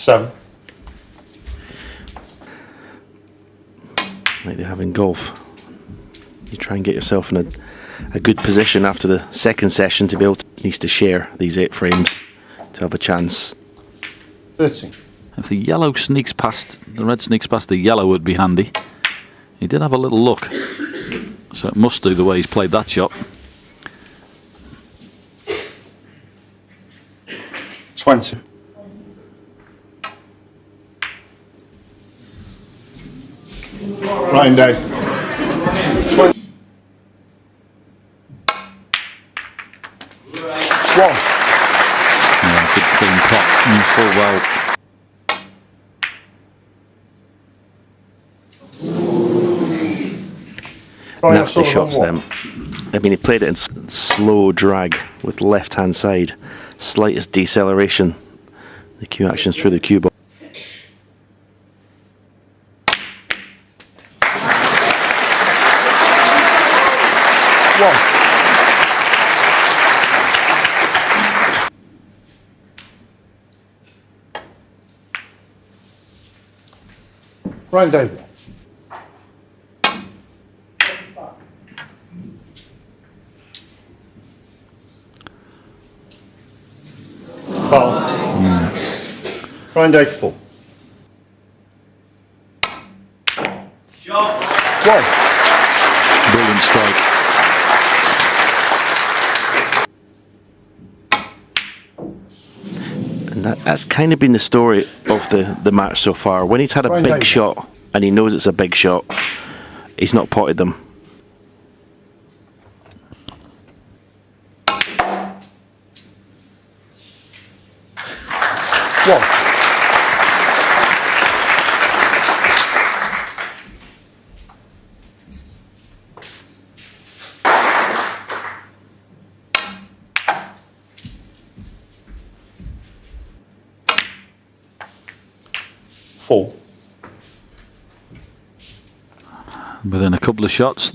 7. Like they have in golf. You try and get yourself in a good position after the second session to be able to needs to share these 8 frames to have a chance. 13. If the yellow sneaks past, the red sneaks past the yellow would be handy. He did have a little look, so it must do the way he's played that shot. 20. Ryan Day. 20. 1. Yeah, good clean pot, full well. Nasty shots them. I mean, he played it in slow drag with left hand side. Slightest deceleration. The cue actions through the cue ball. Ryan David. Foul. Ryan Day 4. Shot. 1. Brilliant strike. And that's kind of been the story of the match so far. When he's had a Ryan big David. shot and he knows it's a big shot, he's not potted them. One. Four. Within a couple of shots.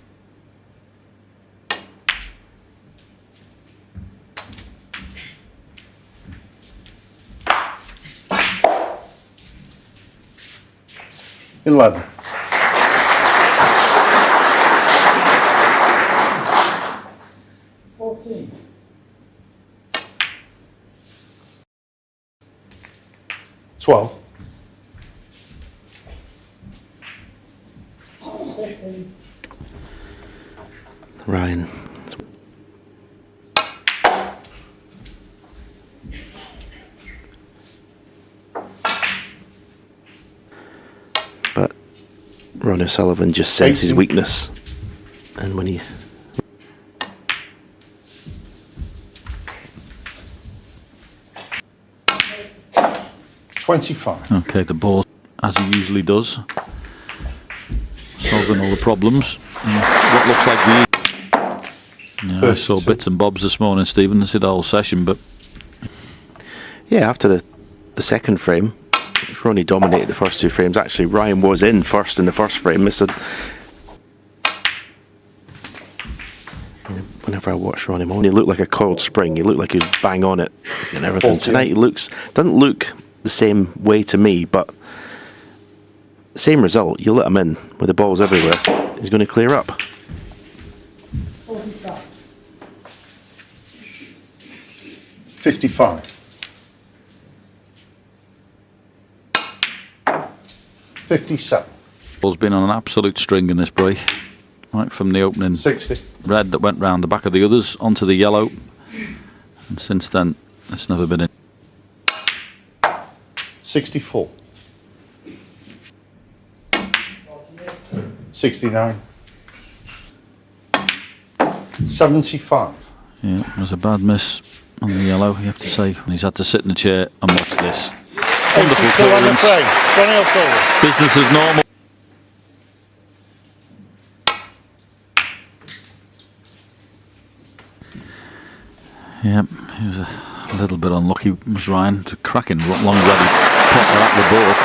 Eleven. 14. 12. 15. Ryan. But Ronnie O'Sullivan just senses his 18. weakness, and when he 25. Okay, the ball, as he usually does, solving all the problems. And what looks like the... Yeah, I saw 32. bits and bobs this morning, Stephen. I see the whole session, but yeah, after the second frame, Ronnie dominated the first 2 frames. Actually, Ryan was in first in the first frame. Whenever I watch Ronnie Moore, he looked like a coiled spring. He looked like he was bang on it. He's getting everything. 14. Tonight he doesn't look the same way to me, but same result. You let him in with the balls everywhere, he's going to clear up. 45. 55. 57. ball's been on an absolute string in this break. Right from the opening 60. red that went round the back of the others onto the yellow, and since then it's never been in. 64. 69. 75. Yeah, it was a bad miss on the yellow, you have to say. He's had to sit in the chair and watch this. Wonderful 82 on the clearance. frame. Ronnie O'Sullivan. Business as normal. Yeah, he was a little bit unlucky, was Ryan. It's a cracking long ready potter at the board.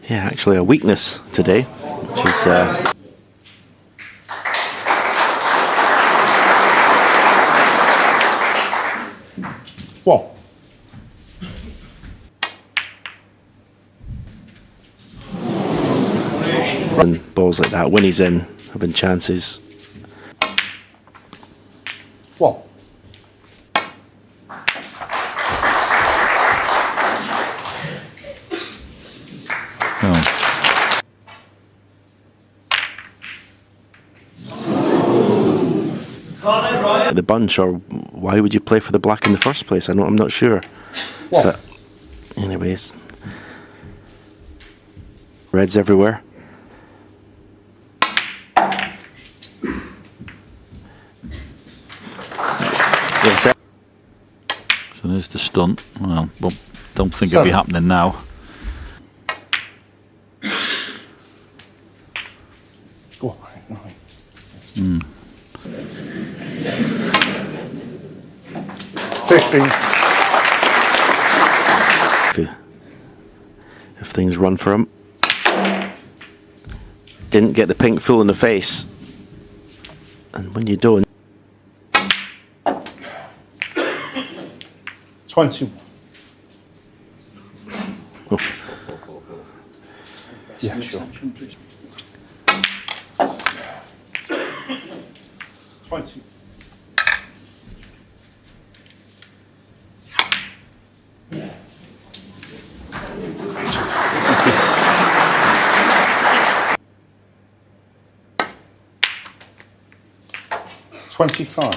Yeah, actually a weakness today, which is And balls like that when he's in, having chances. 1. Oh. The bunch, or why would you play for the black in the first place? I'm not sure. 1. But anyways, reds everywhere. Yes, sir. So there's the stunt. Well, don't think it'll 7. be happening now. Go on, 9. 15. If things run for him. Didn't get the pink full in the face. And when you don't. 21. Oh. Yeah, sure. 20. Cheers. 25.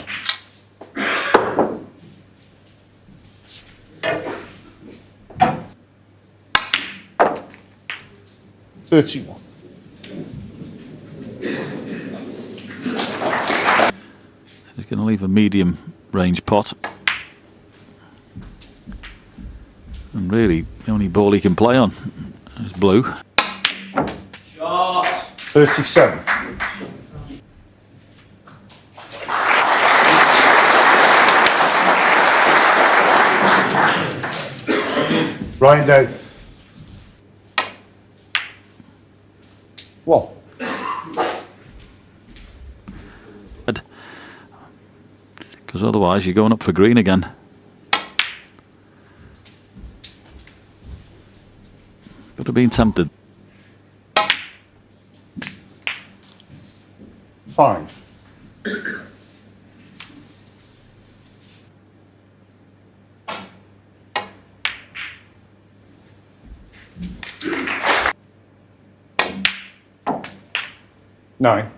31. So he's going to leave a medium range pot. And really, the only ball he can play on is blue. 37. Ryan down. 1. Because otherwise you're going up for green again. Could have been tempted. 5. 9.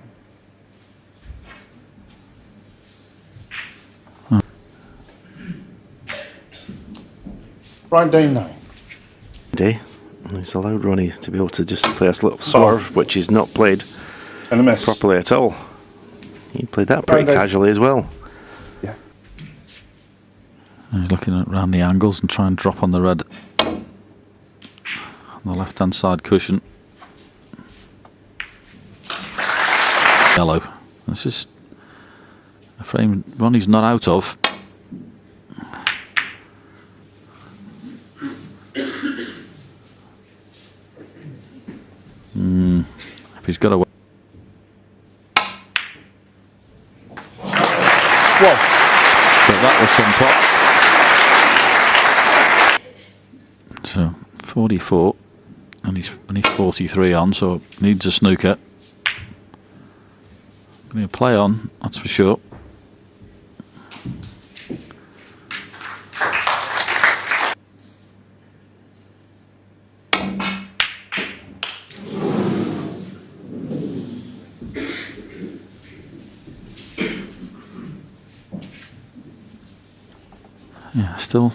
Right down 9. Day. He's allowed Ronnie to be able to just play a little swerve, which he's not played And a miss. properly at all. He played that pretty Right, casually as well. Yeah. He's looking at around the angles and try and drop on the red on the left hand side cushion. Yellow. This is a frame Ronnie's not out of. If he's got a 1. but that was some pot. So 44, and he's 43 on, so needs a snooker. Going to play on, that's for sure. Yeah, still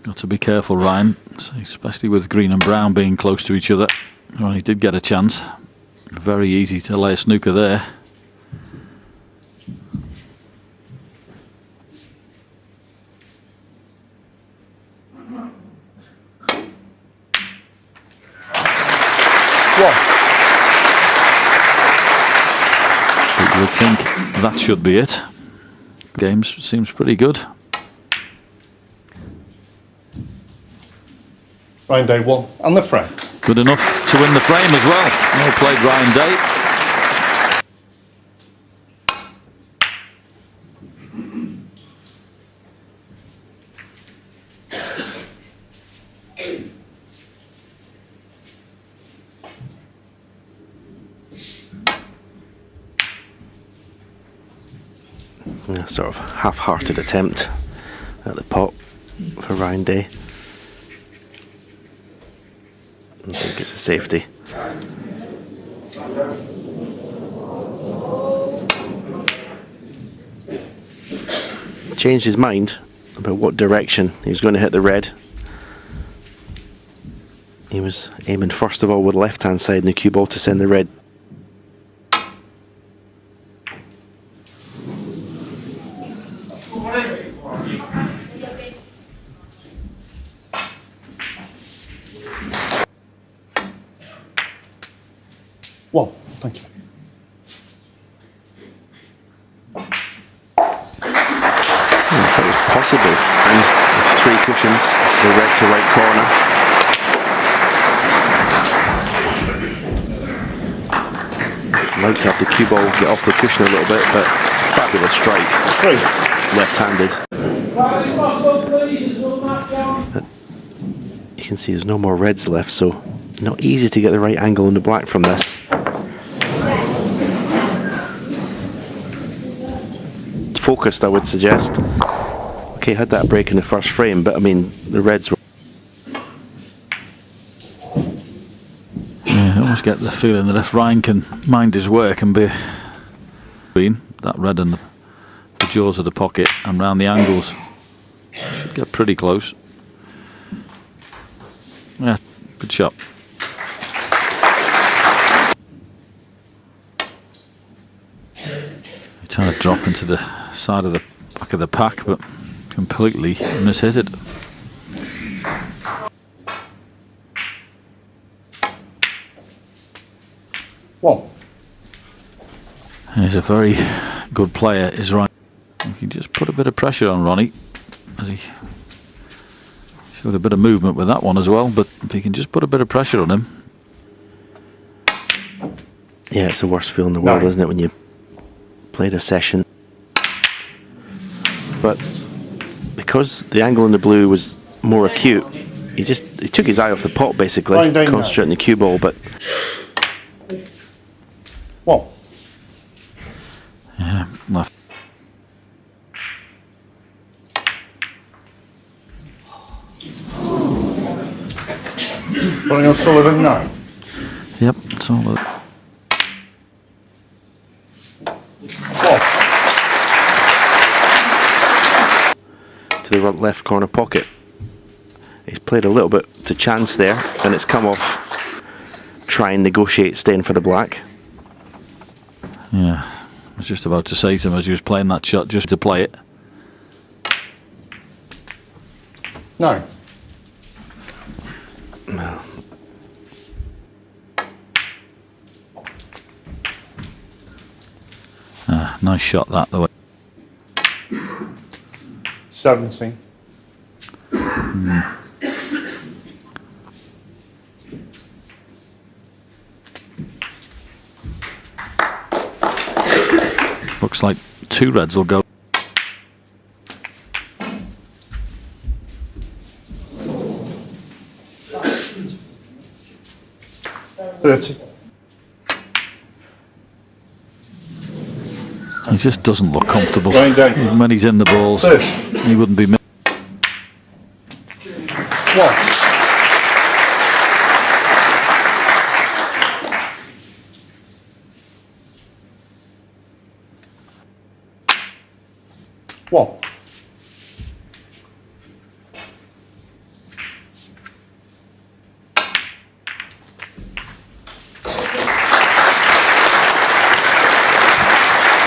got to be careful, Ryan, especially with green and brown being close to each other. Well, he did get a chance. Very easy to lay a snooker there. People would think that should be it. Game seems pretty good. Ryan Day 1. And the frame. Good enough to win the frame as well. Well played, Ryan Day. A sort of half-hearted attempt at the pot for Ryan Day. I think it's a safety. Changed his mind about what direction he was going to hit the red. He was aiming first of all with the left-hand side in the cue ball to send the red. One. Thank you. I thought it was possible. And three cushions, the red to right corner. Like to have the cue ball get off the cushion a little bit, but fabulous strike. 3. Left-handed. You can see there's no more reds left, so not easy to get the right angle on the black from this. Focused, I would suggest. Okay, had that break in the first frame, but I mean, the reds were... Yeah, I almost get the feeling that if Ryan can mind his work and be that red in the jaws of the pocket and round the angles, should get pretty close. Yeah, good shot. Trying to drop into the side of the back of the pack, but completely mishit it. One. He's a very good player, is Ronnie. You can just put a bit of pressure on Ronnie, as he showed a bit of movement with that one as well, but if you can just put a bit of pressure on him. Yeah, it's the worst feeling in the world, isn't it, when you played a session, but because the angle in the blue was more acute, he took his eye off the pot basically, concentrating on the cue ball. But One. Yeah, left. Ronnie O'Sullivan 9. Yep, it's all that. to the left corner pocket. He's played a little bit to chance there, and it's come off. Try and negotiate staying for the black. Yeah, I was just about to say to him as he was playing that shot, just to play it. No. No. Nice shot that, though. 17. Looks like two reds will go. He just doesn't look comfortable. Even when he's in the balls, he wouldn't be. One.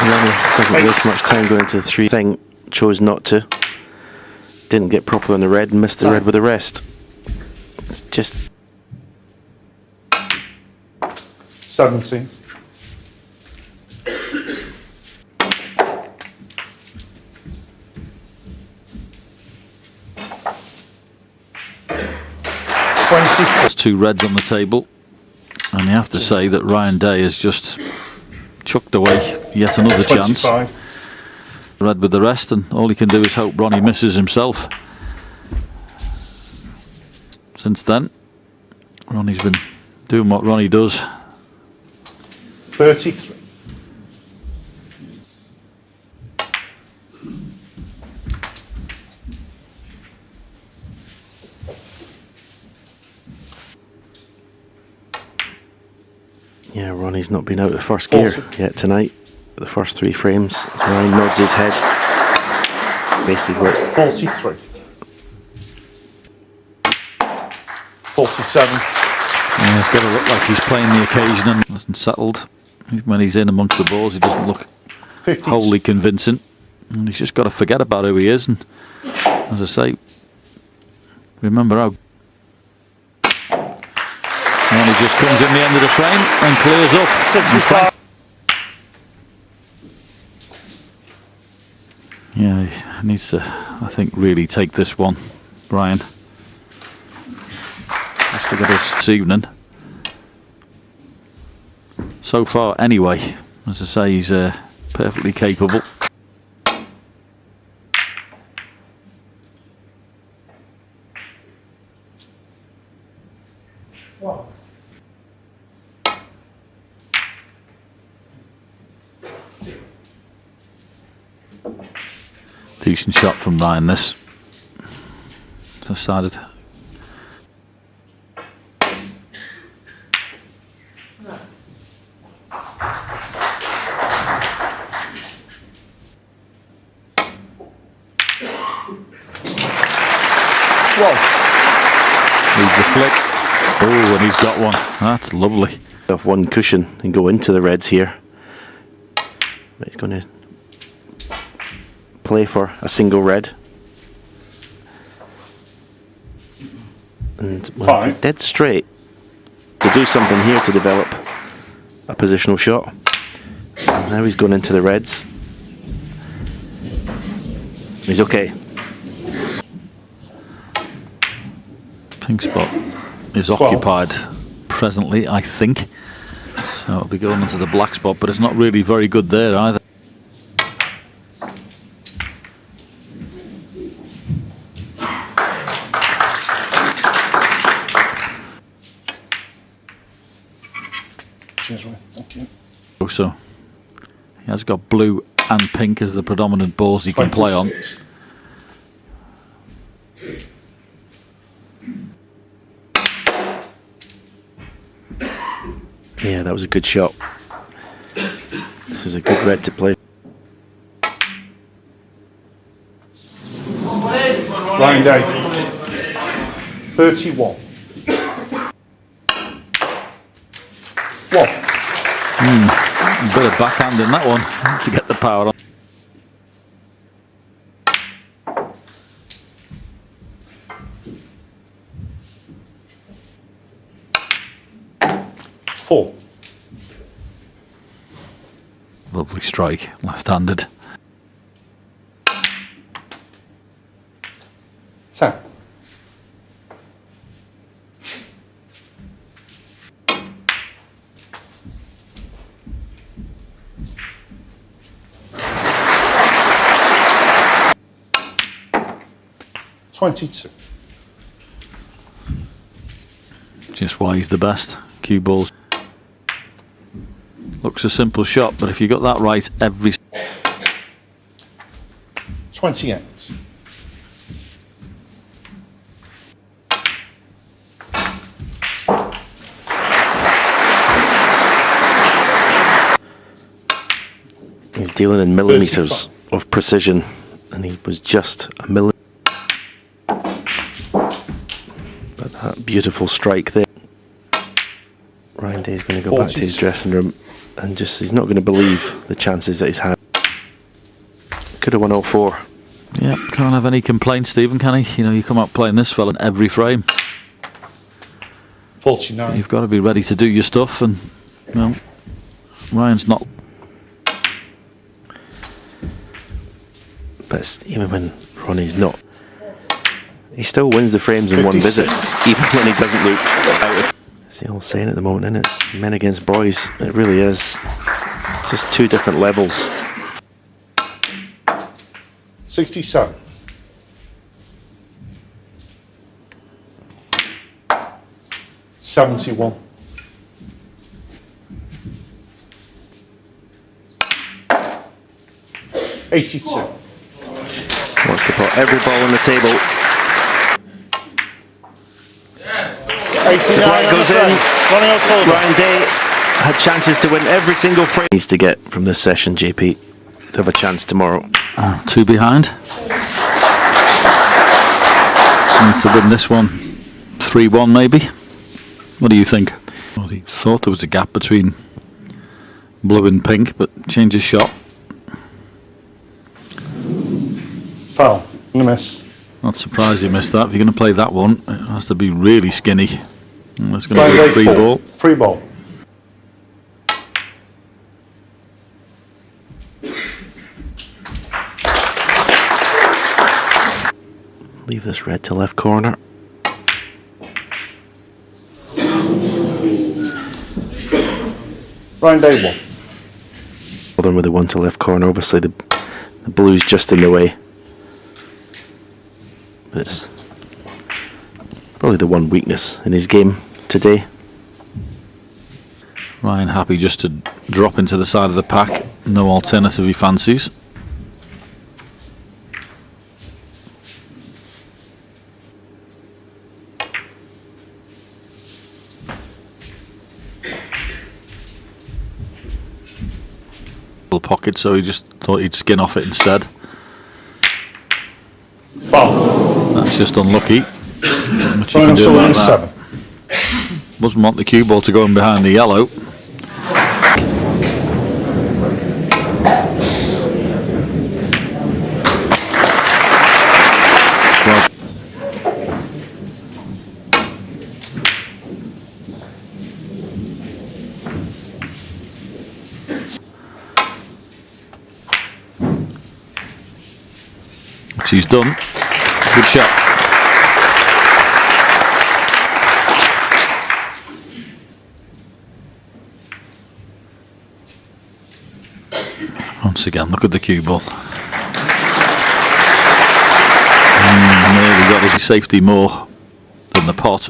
Ronnie doesn't waste much time going to the three thing, chose not to. Didn't get properly on the red and missed the red with the rest. It's just 17. There's two reds on the table, and you have to say that Ryan Day has just chucked away yet another 25. chance. Red with the rest, and all he can do is hope Ronnie misses himself. Since then, Ronnie's been doing what Ronnie does. 33. Yeah, Ronnie's not been out of first gear 40. yet tonight. The first 3 frames. Ryan nods his head. Basically, 43. 47. Yeah, it's got to look like he's playing the occasion and hasn't settled. When he's in amongst the balls, he doesn't look 50. wholly convincing. And he's just got to forget about who he is. And as I say, remember how. And he just comes in the end of the frame and clears up. 65. Yeah, he needs to, I think, really take this one, Brian. Just to get us this evening. So far, anyway, as I say, he's perfectly capable. Decent shot from Ryan, this. Decided. Whoa. Needs a flick. Oh, and he's got one. That's lovely. off one cushion and go into the reds here. But he's going to play for a single red. And well, he's dead straight to do something here to develop a positional shot. And now he's going into the reds. He's okay. Pink spot is 12. occupied presently, I think. So it'll be going into the black spot, but it's not really very good there either. Cheers, Ronnie. Thank you. So he has got blue and pink as the predominant balls he can play on. 26. Yeah, that was a good shot. This was a good red to play. Ryan Day. 31. What? A bit of backhand in that one to get the power on. Four. Lovely strike, left-handed. 10. $22. Just why he's the best. Cue balls. Looks a simple shot, but if you got that right every... 28. He's dealing in millimeters of precision, and he was just a millimeter. But that beautiful strike there. Ryan Day's going to go back to his dressing room and he's not going to believe the chances that he's had. Could have won all four. Yeah, can't have any complaints, Stephen, can he? You know, you come out playing this fella in every frame. 49. You've got to be ready to do your stuff, and, you know, Ryan's not... But even when Ronnie's not, he still wins the frames in 56. one visit, even when he doesn't look out of... It's the old saying at the moment, and it's men against boys. It really is. It's just two different levels. 67. $71. $82. Wants to put every ball on the table. 89 White on goes the in. frame. Ronnie O'Sullivan. Ryan Day had chances to win every single frame. Needs to get from this session, JP, to have a chance tomorrow. 2 behind. Needs to win this one 3-1 maybe. What do you think? Well, he thought there was a gap between blue and pink, but changes shot. Foul. And a miss. Not surprised he missed that. If you're going to play that one, it has to be really skinny. And that's going to Blind be a day free 4. ball. Free ball. Leave this red to left corner. Blind day 1. Well done with the one to left corner. Obviously the blue's just in the way. But it's probably the one weakness in his game today. Ryan happy just to drop into the side of the pack. No alternative he fancies. Pocket, so he just thought he'd skin off it instead. Foul. That's just unlucky. Not much you Final can do score about is that. 7. Doesn't want the cue ball to go in behind the yellow. Well, which he's done. Good shot. Once again, look at the cue ball. Nearly got his safety more than the pot.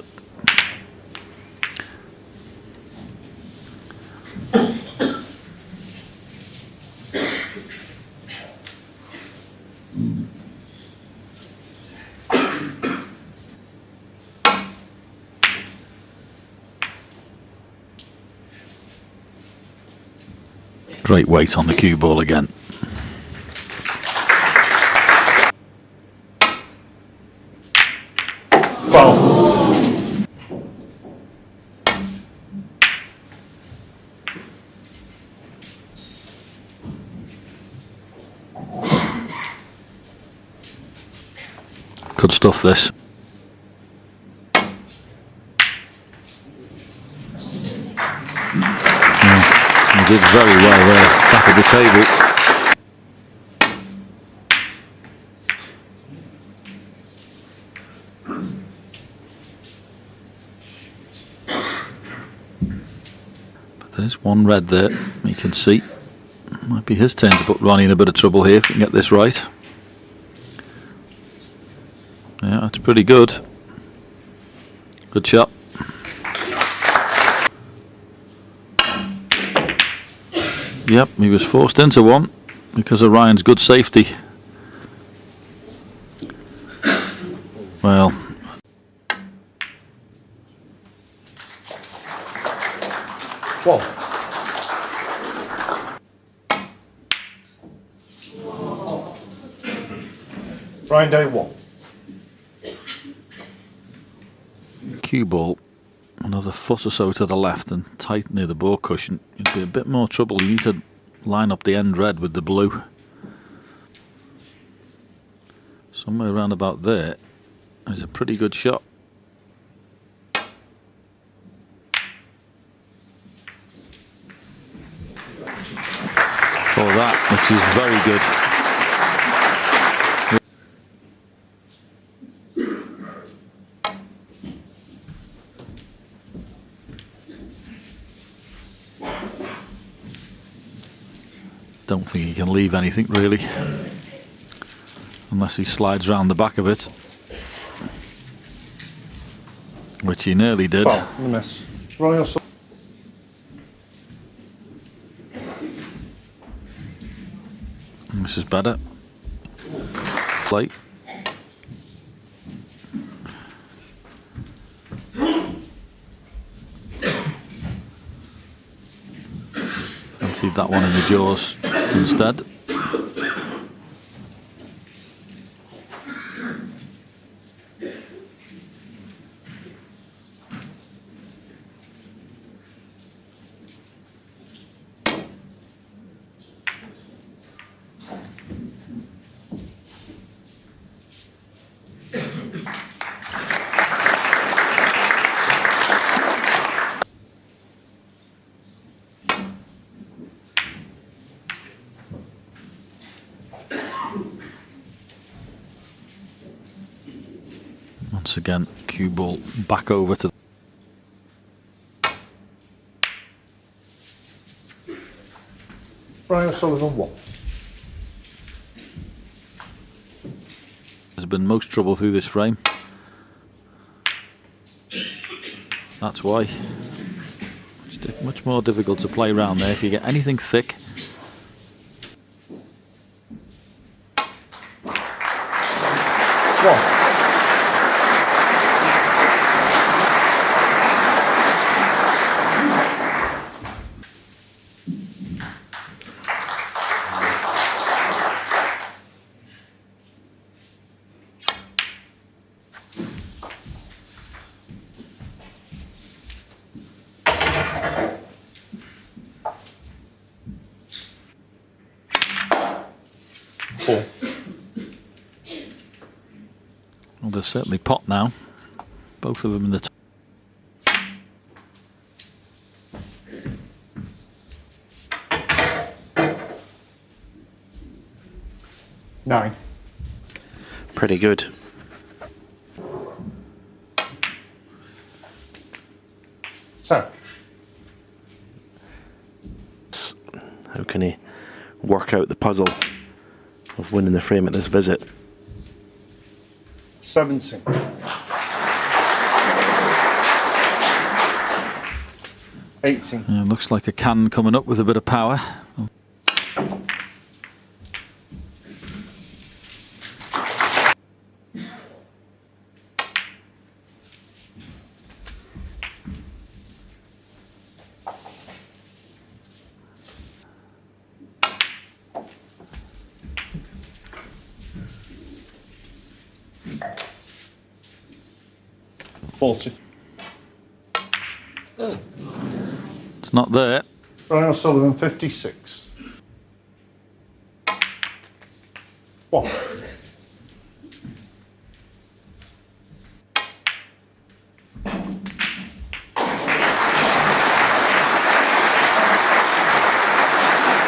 Great weight on the cue ball again. Foul. Good stuff, this. He did very well there, top of the table. But there's one red there, you can see. Might be his turn to put Ronnie in a bit of trouble here if he can get this right. Yeah, that's pretty good. Good shot. Yep, he was forced into one because of Ryan's good safety. Well, Well. Blind day 1. cue ball another foot or so to the left and tight near the ball cushion, you'd be a bit more trouble. You need to line up the end red with the blue. Somewhere around about there is a pretty good shot. For that, which is very good. Don't think he can leave anything really, unless he slides round the back of it, which he nearly did. Foul. Miss. Ronnie also. This is better. Plate. Fancied that one in the jaws instead. Once again, cue ball back over to Brian O'Sullivan 1. There's been most trouble through this frame. That's why. It's much more difficult to play around there if you get anything thick. One. Four. Well, there's certainly pot now. Both of them in the top. 9. Pretty good. So. How can he work out the puzzle of winning the frame at this visit? 17. 18. Yeah, looks like a can coming up with a bit of power. It's not there. Brian O'Sullivan 56. 1.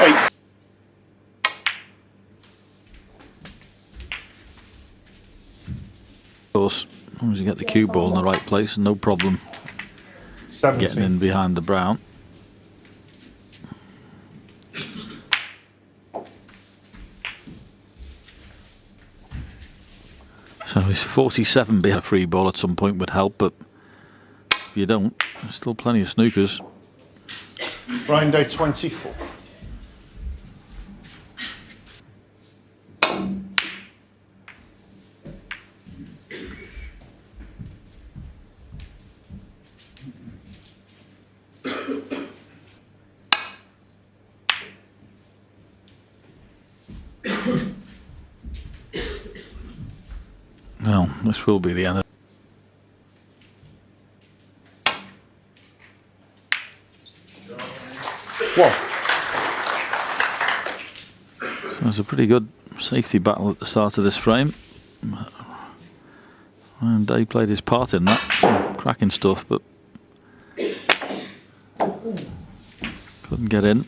Eight. Of course, as long as you get the cue ball in the right place, no problem 17. getting in behind the brown. So he's 47 behind a free ball at some point would help, but if you don't, there's still plenty of snookers. Brian Day 24. Well, this will be the end of One. So it's a pretty good safety battle at the start of this frame. And Dave played his part in that. Some cracking stuff, but couldn't get in.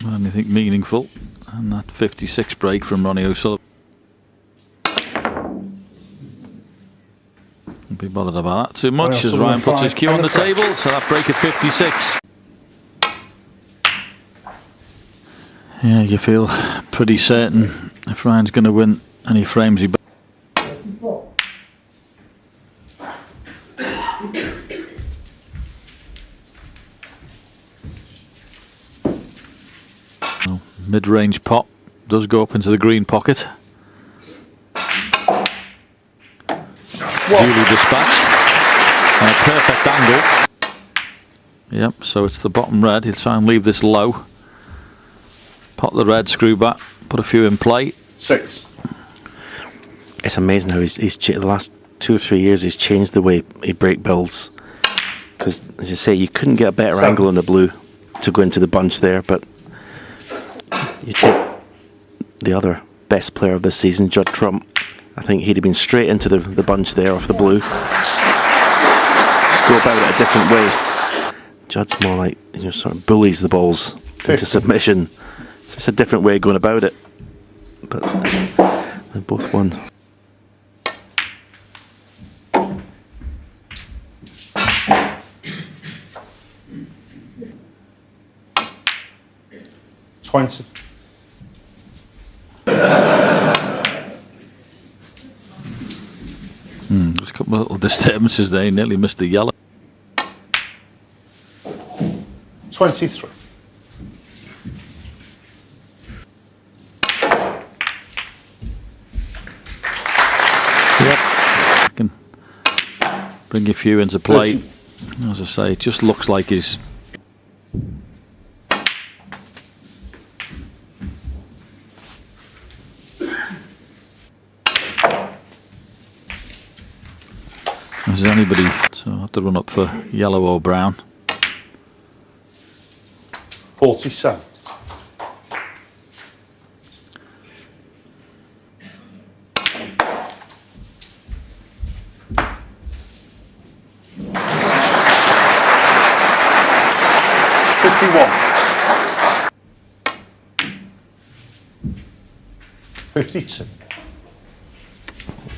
Not anything meaningful. And that 56 break from Ronnie O'Sullivan. Won't be bothered about that too much as Ryan puts his cue on the table. So that break at 56. Yeah, you feel pretty certain if Ryan's going to win any frames he. Mid-range pop does go up into the green pocket. Duly dispatched on a perfect angle. Yep, so it's the bottom red. He'll try and leave this low. Pot the red, screw back, put a few in play. 6. It's amazing how the last 2 or 3 years he's changed the way he break builds. Because, as you say, you couldn't get a better 7. angle on the blue to go into the bunch there, but you take the other best player of this season, Judd Trump. I think he'd have been straight into the bunch there off the blue. Just go about it a different way. Judd's more like, sort of bullies the balls 50. into submission. So it's a different way of going about it. But they both won. $20. There's a couple of little disturbances there. He nearly missed the yellow. 23. Yep. Can bring a few into play. 30. As I say, it just looks like he's. Is anybody? So I have to run up for yellow or brown. 47. $52.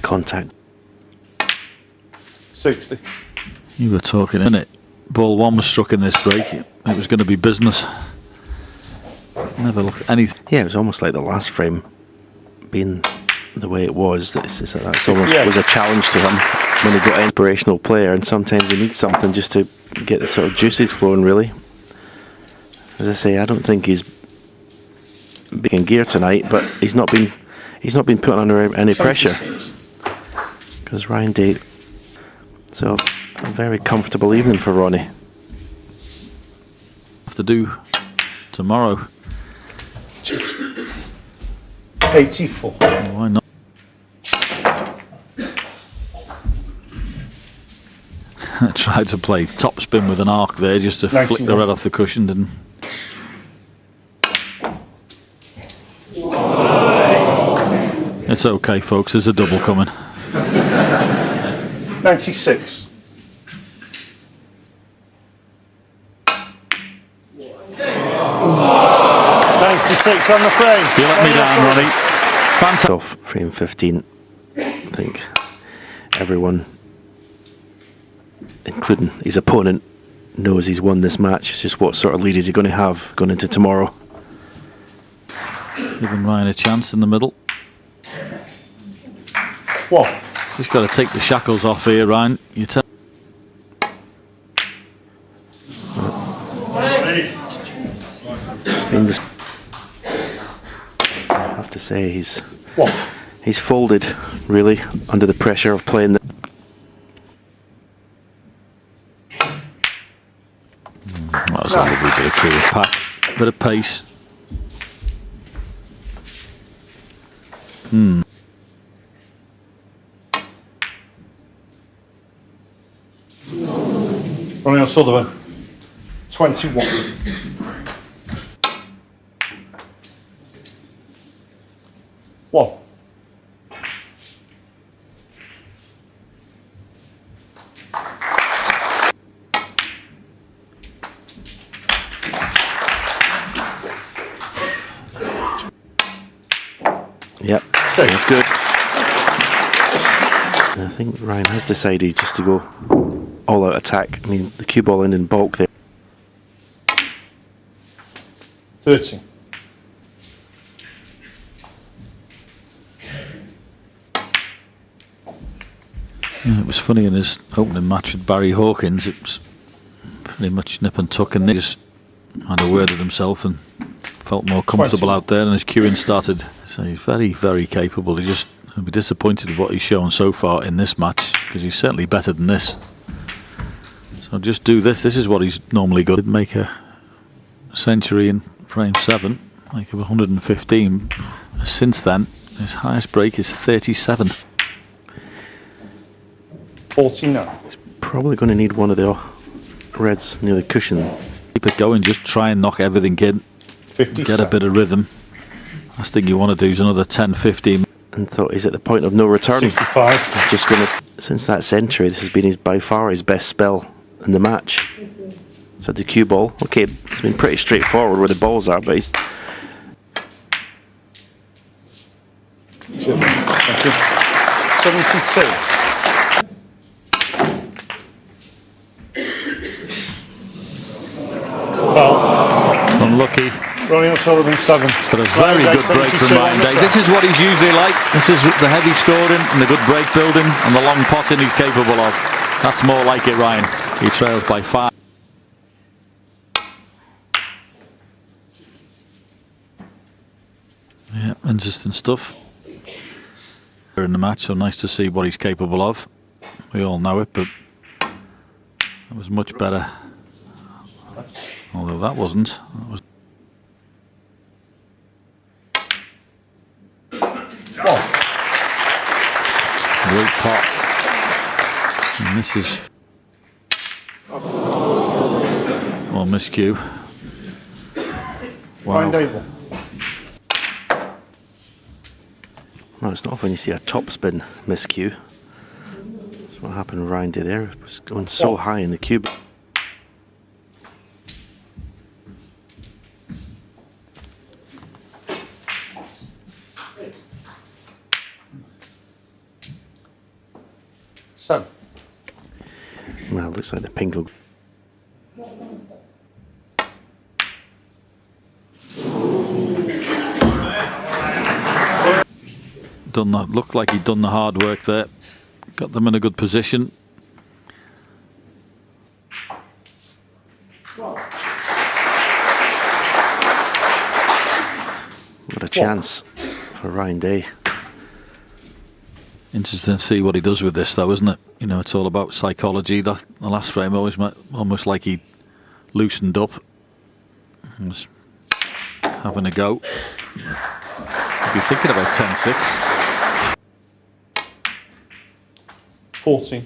Contact. 60. You were talking, innit? Ball 1 was struck in this break. It was going to be business. It's never looked anything. Yeah, it was almost like the last frame being the way it was. That's almost was a challenge to him when he got an inspirational player, and sometimes you need something just to get the sort of juices flowing, really. As I say, I don't think he's big in gear tonight, but he's not been put under any pressure. 76. Because Ryan Day. So a very comfortable evening for Ronnie. Have to do tomorrow. 84. Why not? I tried to play topspin with an arc there just to flick the red off the cushion, didn't. It's okay, folks. There's a double coming. 96. $96 on the frame. You let me down, Ronnie. Fantastic. Off frame 15. I think everyone, including his opponent, knows he's won this match. It's just what sort of lead is he going to have going into tomorrow. Giving Ryan a chance in the middle. What? Just got to take the shackles off here, Ryan. You tell. It's been this. I have to say he's folded really under the pressure of playing the. That was a lovely bit of cool pack, bit of pace. Ronnie O'Sullivan. 21. One. Yep, 6. that's good. I think Ryan has decided just to go all-out attack. I mean, the cue ball in bulk there. 13. Yeah, it was funny in his opening match with Barry Hawkins. It was pretty much nip and tuck, and they just had a word with himself and felt more comfortable 20. out there. And his cueing started. So he's very, very capable. He just will be disappointed with what he's shown so far in this match, because he's certainly better than this. So just do this. This is what he's normally good. Make a century in frame 7. like of 115. Since then, his highest break is 37. 49. Probably going to need one of the reds near the cushion. Keep it going, just try and knock everything in. 57. Get a bit of rhythm. Last thing you want to do is another 10, 15. And thought he's at the point of no return. 65. He's just going to, since that century, this has been by far his best spell in the match. So the cue ball, okay, it's been pretty straightforward where the balls are, but he's... Cheers, thank you. 72. Well, Unlucky. Ronnie O'Sullivan 7. But a very good break from Ryan Day. This is what he's usually like. This is the heavy scoring and the good break building and the long potting he's capable of. That's more like it, Ryan. He trails by 5. Yeah, interesting stuff. In the match, so nice to see what he's capable of. We all know it, but it was much better. Although that wasn't. That was great pot. And this is well, miscue. Wow. No, it's not often you see a topspin miscue. That's what happened with Ryan Day there. It was going so high in the cube. So. Well, it looks like the pink will... Done that. Looked like he'd done the hard work there. Got them in a good position. What a chance for Ryan Day. Interesting to see what he does with this, though, isn't it? You know, it's all about psychology. The last frame almost like he loosened up and was having a go. He'd be thinking about 10-6. 40.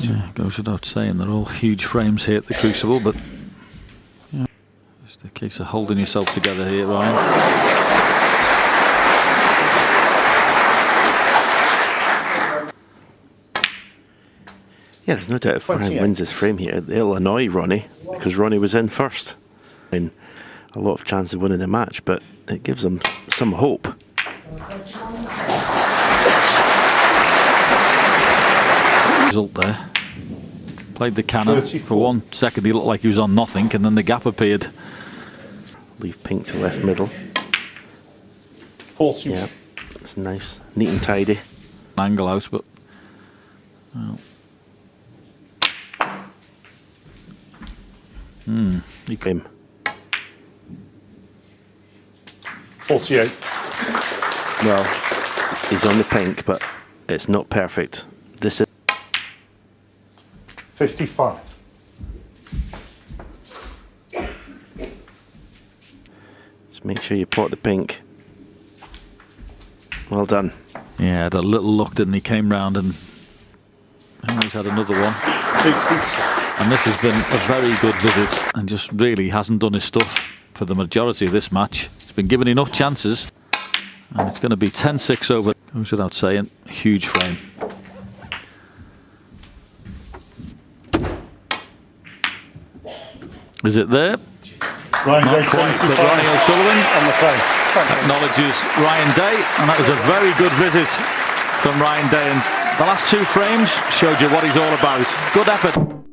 Yeah, goes without saying, they're all huge frames here at the Crucible, but yeah, just a case of holding yourself together here, Ryan. Yeah, there's no doubt if Ryan wins this frame here, it'll annoy Ronnie, because Ronnie was in first. I mean, a lot of chance of winning the match, but it gives him some hope. Result there. Played the cannon. For 1 second he looked like he was on nothing, and then the gap appeared. Leave pink to left middle. 40. Yeah, it's nice. Neat and tidy. Angle out, but... Well. He came. 48. Well, he's on the pink, but it's not perfect. This is 55. Just make sure you port the pink. Well done. Yeah, had a little look, didn't he? Came round and he's had another one. 62. And this has been a very good visit, and just really hasn't done his stuff for the majority of this match. He's been given enough chances, and it's going to be 10-6 over. Goes without saying, huge frame. Is it there? Ryan Not Day, quite, 75. but Ronnie O'Sullivan On the frame. acknowledges Ryan Day, and that was a very good visit from Ryan Day. And the last 2 frames showed you what he's all about. Good effort.